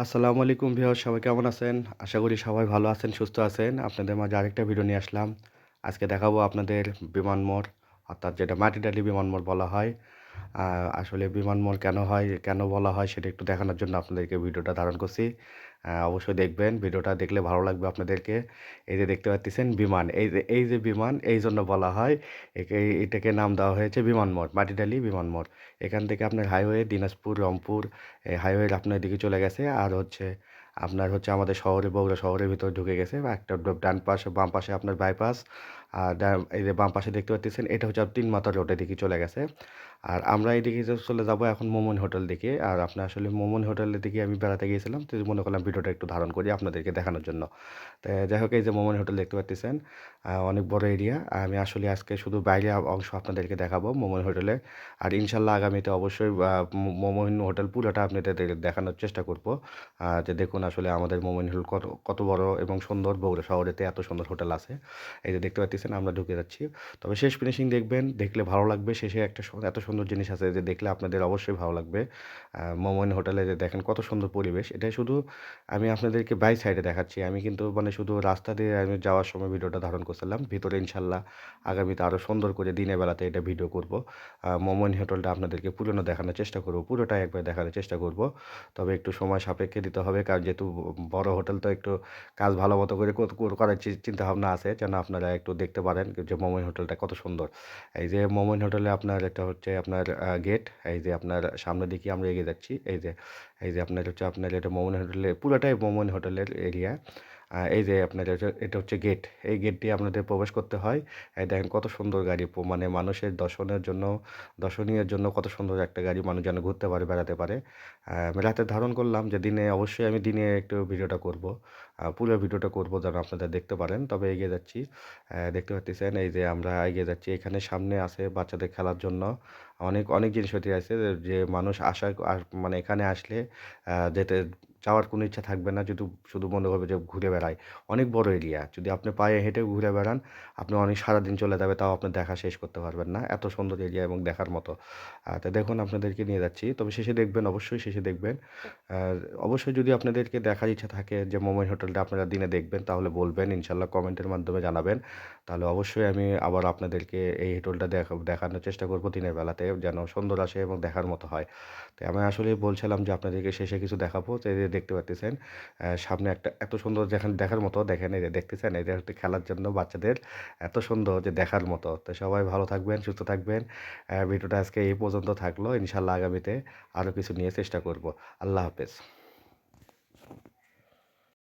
আসসালামু আলাইকুম ভিউয়ার্স, সবাই কেমন আছেন? আশা করি সবাই ভালো আছেন, সুস্থ আছেন। আপনাদের মাঝে আরেকটা ভিডিও নিয়ে আসলাম। আজকে দেখাবো আপনাদের বিমানমোড়, অর্থাৎ যেটা মাটিডালি বিমানমোড় বলা হয়। আ আসলে বিমানমোড় কেন হয়, কেন বলা হয় সেটা একটু দেখানোর জন্য আপনাদেরকে ভিডিওটা ধারণ করছি। অবশ্যই দেখবেন, ভিডিওটা দেখলে ভালো লাগবে আপনাদেরকে। এই যে দেখতে পাচ্ছেন বিমান, এই যে বিমান এইজন্য বলা হয়। এটাকে নাম দেওয়া হয়েছে বিমানমোড়, মাটিডালি বিমানমোড়। এখান থেকে আপনার হাইওয়ে দিনাজপুর, রংপুর এই হাইওয়ে আপনার এদিকে চলে গেছে। আর আপনার আমাদের শহরে বগুড়া শহরের ভিতরে ঢুকে গেছে। একটা ডান পাশে বাম পাশে আপনার বাইপাস। আর এই যে বাম পাশে দেখতে পাচ্ছেন এটা হচ্ছে তিন মাথা রোডের দিকে চলে গেছে। আর আমরা এদিকে যে চলে যাব এখন মোমন হোটেল দিকে। আর আপনার আসলে মোমন হোটেলের দিকে আমি বেড়াতে গিয়েছিলাম। তো মনে করলাম ভিডিওটা একটু ধারণ করি আপনাদেরকে দেখানোর জন্য। তো যাই হোক, এই যে মোমন হোটেল দেখতে পাচ্ছেন, অনেক বড় এরিয়া। আমি আসলে আজকে শুধু বাইরে অংশ আপনাদেরকে দেখাবো মোমন হোটেলে। আর ইনশাল্লাহ আগামীতে অবশ্যই মোমন হোটেল পুরোটা আপনাদের দেখানোর চেষ্টা করব। যে দেখুন আসলে আমাদের মোমন হোটেল কত কত বড় এবং সুন্দর, বগুড়া শহরেতে এত সুন্দর হোটেল আছে। এই যে দেখতে পাচ্ছেন আমরা ঢুকে যাচ্ছি। তবে শেষ ফিনিশিং দেখবেন, দেখলে ভালো লাগবে। শেষে একটা এত সুন্দর জিনিস আছে যে দেখলে আপনাদের অবশ্যই ভালো লাগবে। মোমন হোটেলে যে দেখেন কত সুন্দর পরিবেশ। এটাই শুধু আমি আপনাদেরকে বাই সাইডে দেখাচ্ছি। আমি কিন্তু মানে শুধু রাস্তা দিয়ে আমি যাওয়ার সময় ভিডিওটা ধারণ করছিলাম। ভিতরে ইনশাল্লাহ আগামীতে আরও সুন্দর করে দিনের বেলাতে এটা ভিডিও করব। মোমন হোটেলটা আপনাদেরকে পুরনো দেখানোর চেষ্টা করব। পুরোটাই একবার দেখানোর চেষ্টা করব। তবে একটু সময় সাপেক্ষে দিতে হবে, কারণ যেহেতু বড় হোটেল, তো একটু কাজ ভালো মতো করে করার চিন্তাভাবনা আছে, যেন আপনারা একটু দেখতে পারেন যে মোমন হোটেলটা কত সুন্দর। এই যে মোমন হোটেলে আপনার এটা হচ্ছে আপনার গেট। এই যে আপনার সামনের দিকে আমরা এগিয়ে যাচ্ছি। এই যে আপনার এটা মোমন হোটেলের পুরোটাই মোমন হোটেলের এরিয়া। এই যে আপনার এটা হচ্ছে গেট। এই গেট দিয়ে আপনাদের প্রবেশ করতে হয়। এই দেখেন কত সুন্দর গাড়ি, মানে মানুষের দর্শনীয় জন্য কত সুন্দর একটা গাড়ি, মানুষ যেন ঘুরতে পারে, বেড়াতে পারে। আমি রাতে ধারণ করলাম যে দিনে অবশ্যই আমি দিনে একটু ভিডিওটা করব। পুরো ভিডিওটা করব যেন আপনারা দেখতে পারেন। তবে এগিয়ে যাচ্ছি। দেখতে পাচ্ছেন এই যে আমরা এগিয়ে যাচ্ছি। এখানে সামনে আছে বাচ্চাদের খেলার জন্য অনেক, অনেক জিনিসপাতি আছে, যে মানুষ মানে এখানে আসলে যেতে যাওয়ার কোনো ইচ্ছা থাকবে না, যদি শুধু মনে হবে যে ঘুরে বেড়াই। অনেক বড় এরিয়া। যদি আপনি পায়ে হেঁটে ঘুরে বেড়ান, আপনি অনেক সারাদিন চলে যাবে, তাও আপনি দেখা শেষ করতে পারবেন না। এত সুন্দর এরিয়া এবং দেখার মতো। তো দেখুন আপনাদেরকে নিয়ে যাচ্ছি। তবে শেষে দেখবেন, অবশ্যই শেষে দেখবেন। আর অবশ্যই যদি আপনাদেরকে দেখার ইচ্ছা থাকে যে মোমেন হোটেলটা আপনারা দিনে দেখবেন, তাহলে বলবেন, ইনশাল্লাহ কমেন্টের মাধ্যমে জানাবেন। তাহলে অবশ্যই আমি আবার আপনাদেরকে এই হোটেলটা দেখানোর চেষ্টা করব দিনের বেলাতে, যেন সুন্দর আসে এবং দেখার মতো হয়। তো আমি আসলেই বলছিলাম যে আপনাদেরকে শেষে কিছু দেখাবো। তো এই যে দেখতে পাচ্ছেন সামনে একটা এত সুন্দর, দেখার মতো, দেখেন এই যে দেখতেছেন, এই যে হচ্ছে খেলার জন্য বাচ্চাদের, এত সুন্দর যে দেখার মতো। তো সবাই ভালো থাকবেন, সুস্থ থাকবেন। ভিডিওটা আজকে এই পর্যন্ত থাকলো। ইনশাআল্লাহ আগামীতে আরও কিছু নিয়ে চেষ্টা করব। আল্লাহ হাফেজ।